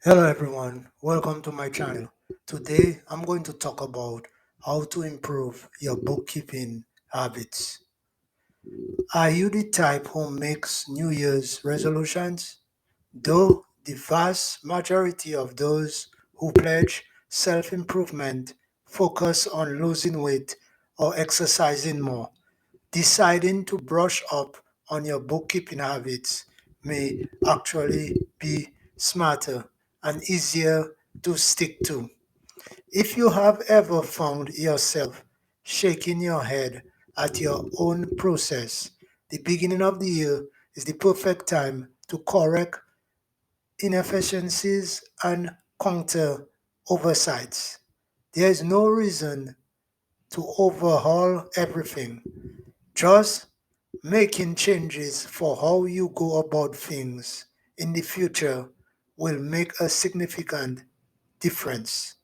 Hello everyone, welcome to my channel. Today I'm going to talk about how to improve your bookkeeping habits. Are you the type who makes New Year's resolutions? Though the vast majority of those who pledge self-improvement focus on losing weight or exercising more, deciding to brush up on your bookkeeping habits may actually be smarter and easier to stick to. If you have ever found yourself shaking your head at your own process, the beginning of the year is the perfect time to correct inefficiencies and counter oversights. There is no reason to overhaul everything. Just making changes for how you go about things in the future will make a significant difference.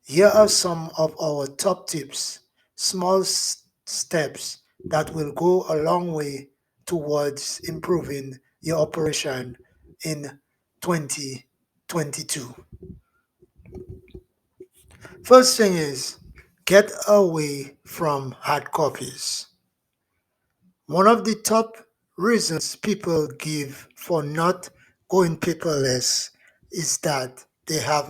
Here are some of our top tips, small steps that will go a long way towards improving your operation in 2022. First thing is get away from hard copies. One of the top reasons people give for not going paperless is that they have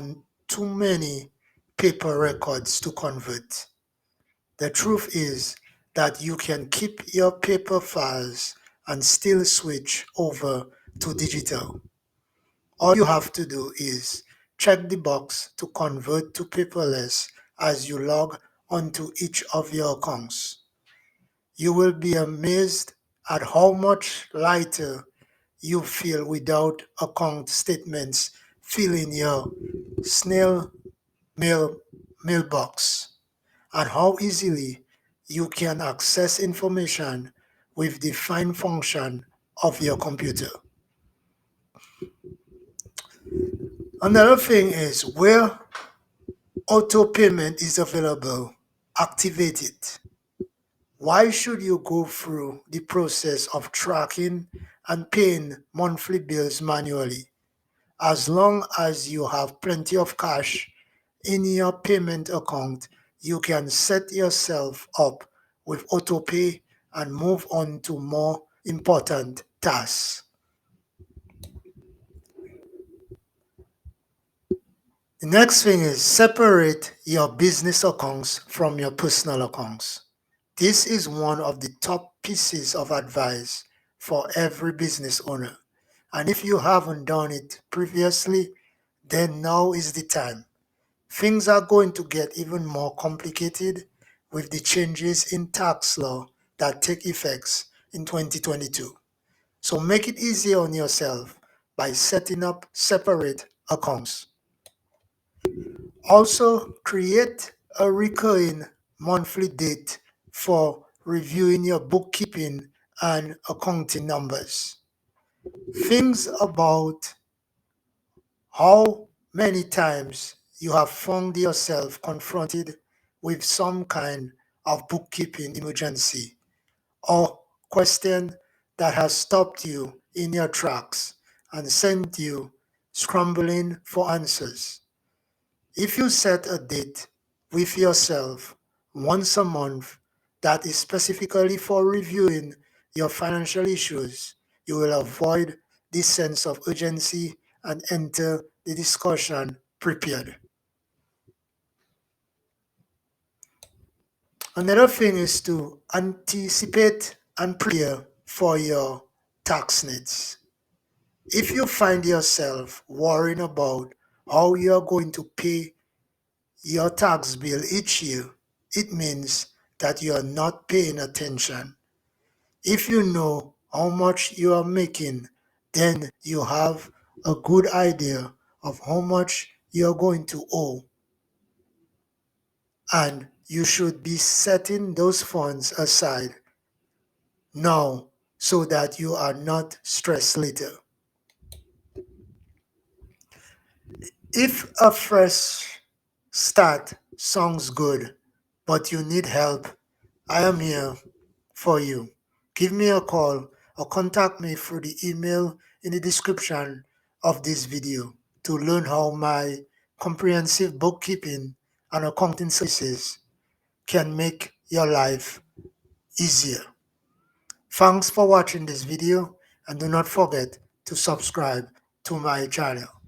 too many paper records to convert. The truth is that you can keep your paper files and still switch over to digital. All you have to do is check the box to convert to paperless as you log onto each of your accounts. You will be amazed at how much lighter you feel without account statements filling your snail mail mailbox, and how easily you can access information with the find function of your computer. Another thing is where auto payment is available, activate it. Why should you go through the process of tracking and paying monthly bills manually? As long as you have plenty of cash in your payment account, you can set yourself up with autopay and move on to more important tasks. The next thing is separate your business accounts from your personal accounts. This is one of the top pieces of advice for every business owner. And if you haven't done it previously, then now is the time. Things are going to get even more complicated with the changes in tax law that take effect in 2022. So make it easier on yourself by setting up separate accounts. Also, create a recurring monthly date for reviewing your bookkeeping and accounting numbers. Things about how many times you have found yourself confronted with some kind of bookkeeping emergency or question that has stopped you in your tracks and sent you scrambling for answers. If you set a date with yourself once a month that is specifically for reviewing your financial issues, you will avoid this sense of urgency and enter the discussion prepared. Another thing is to anticipate and prepare for your tax needs. If you find yourself worrying about how you are going to pay your tax bill each year, it means that you are not paying attention. If you know how much you are making, then you have a good idea of how much you are going to owe, and you should be setting those funds aside now so that you are not stressed later. If a fresh start sounds good, but you need help, I am here for you. Give me a call or contact me through the email in the description of this video. to learn how my comprehensive bookkeeping and accounting services can make your life easier. Thanks for watching this video, and do not forget to subscribe to my channel.